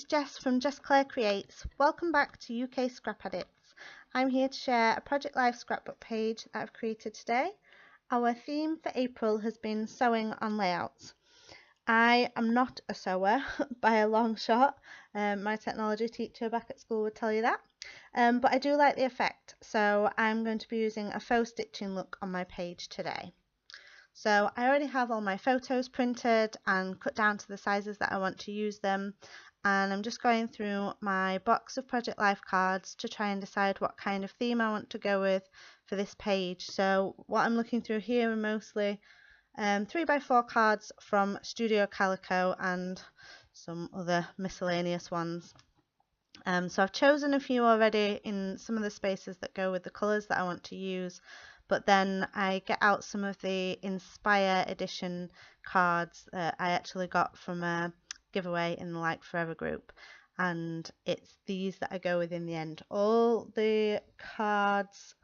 it's Jess from JessClaire Creates. Welcome back to UK Scrap Addicts. I'm here to share a Project Life scrapbook page that I've created today. Our theme for April has been sewing on layouts. I am not a sewer by a long shot. My technology teacher back at school would tell you that. But I do like the effect, so I'm going to be using a faux stitching look on my page today. So I already have all my photos printed and cut down to the sizes that I want to use them, and I'm just going through my box of Project Life cards to try and decide what kind of theme I want to go with for this page. So what I'm looking through here are mostly 3x4 cards from Studio Calico and some other miscellaneous ones. So I've chosen a few already in some of the spaces that go with the colours that I want to use. But then I get out some of the Inspire edition cards that I actually got from a giveaway in the Like Forever group, and it's these that I go with in the end. All the cards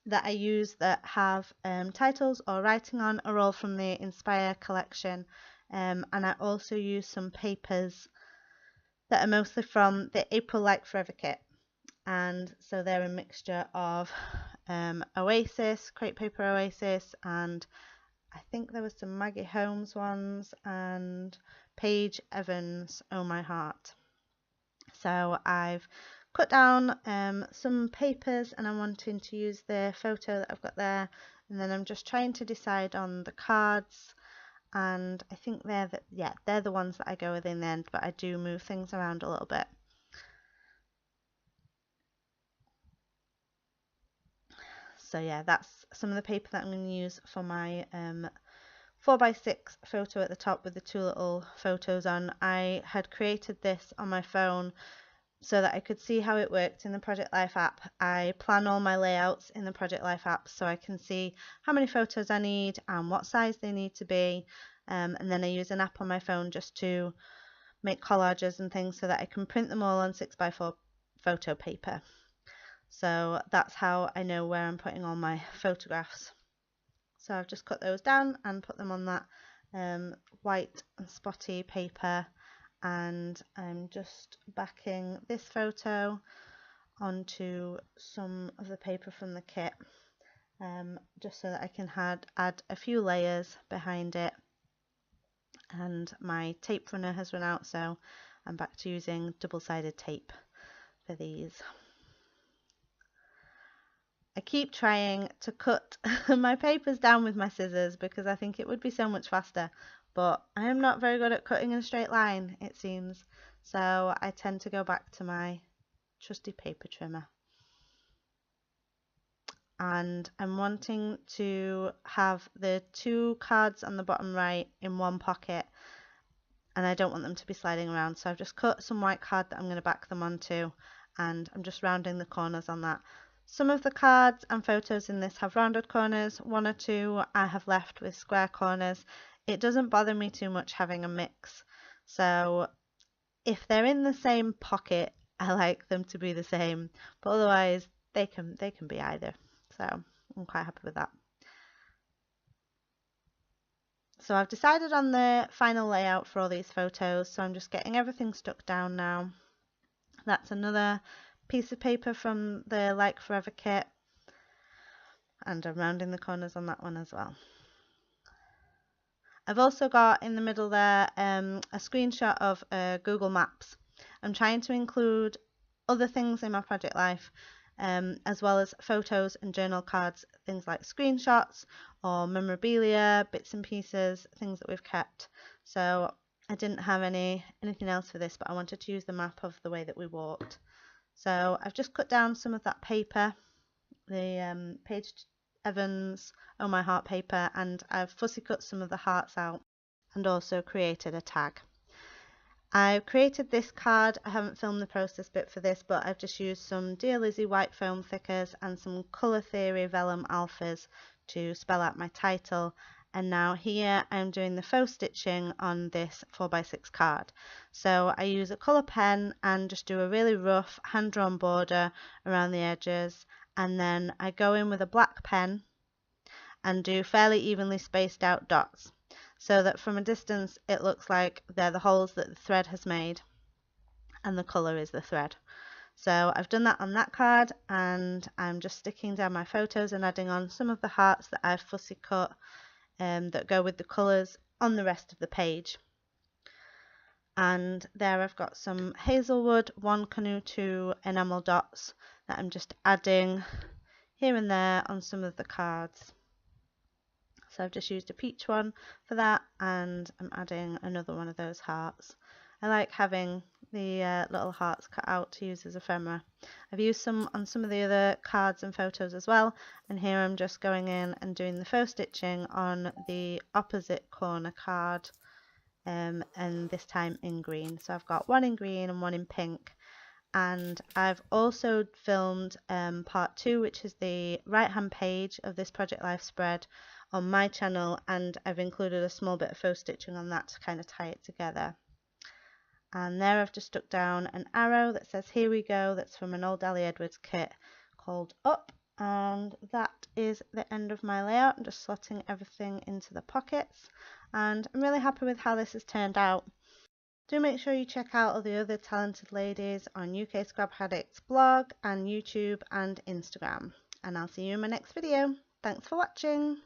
that I use that have titles or writing on are all from the Inspire collection, and I also use some papers that are mostly from the April Like Forever kit. And so they're a mixture of Oasis, Crepe Paper Oasis, and I think there was some Maggie Holmes ones and Paige Evans Oh My Heart. So I've cut down some papers, and I'm wanting to use the photo that I've got there, and then I'm just trying to decide on the cards, and I think they're the ones that I go with in the end, but I do move things around a little bit. So yeah, that's some of the paper that I'm going to use for my 4x6 photo at the top with the two little photos on. I had created this on my phone so that I could see how it worked in the Project Life app. I plan all my layouts in the Project Life app so I can see how many photos I need and what size they need to be, and then I use an app on my phone just to make collages and things so that I can print them all on 6x4 photo paper. So that's how I know where I'm putting all my photographs. So I've just cut those down and put them on that white and spotty paper, and I'm just backing this photo onto some of the paper from the kit, just so that I can add a few layers behind it. And my tape runner has run out, so I'm back to using double-sided tape for these. I keep trying to cut my papers down with my scissors because I think it would be so much faster, but I am not very good at cutting in a straight line, it seems, so I tend to go back to my trusty paper trimmer. And I'm wanting to have the two cards on the bottom right in one pocket, and I don't want them to be sliding around, so I've just cut some white card that I'm going to back them onto, and I'm just rounding the corners on that. Some of the cards and photos in this have rounded corners, one or two I have left with square corners. It doesn't bother me too much having a mix, so if they're in the same pocket, I like them to be the same, but otherwise they can be either, so I'm quite happy with that. So I've decided on the final layout for all these photos, so I'm just getting everything stuck down now. That's another piece of paper from the Like Forever kit, and I'm rounding the corners on that one as well. I've also got in the middle there a screenshot of Google Maps. I'm trying to include other things in my Project Life, as well as photos and journal cards, things like screenshots or memorabilia, bits and pieces, things that we've kept. So I didn't have anything else for this, but I wanted to use the map of the way that we walked. So I've just cut down some of that paper, the Paige Evans Oh My Heart paper, and I've fussy cut some of the hearts out and also created a tag. I've created this card. I haven't filmed the process bit for this, but I've just used some Dear Lizzie white foam thickers and some Colour Theory vellum alphas to spell out my title. And now here I'm doing the faux stitching on this 4x6 card. So I use a colour pen and just do a really rough hand-drawn border around the edges, and then I go in with a black pen and do fairly evenly spaced out dots, so that from a distance it looks like they're the holes that the thread has made. and the colour is the thread. So I've done that on that card, and I'm just sticking down my photos and adding on some of the hearts that I've fussy cut that go with the colours on the rest of the page. And there I've got some hazelwood 1 canoe 2 enamel dots that I'm just adding here and there on some of the cards. So I've just used a peach one for that, and I'm adding another one of those hearts. I like having the little hearts cut out to use as ephemera. I've used some on some of the other cards and photos as well, and here I'm just going in and doing the faux stitching on the opposite corner card, and this time in green. So I've got one in green and one in pink. And I've also filmed part 2, which is the right hand page of this Project Life spread on my channel, and I've included a small bit of faux stitching on that to kind of tie it together. And there I've just stuck down an arrow that says "Here we go," that's from an old Ali Edwards kit called Up, and that is the end of my layout. I'm just slotting everything into the pockets, and I'm really happy with how this has turned out. Do make sure you check out all the other talented ladies on UK Scrap Addicts blog and YouTube and Instagram, and I'll see you in my next video. Thanks for watching.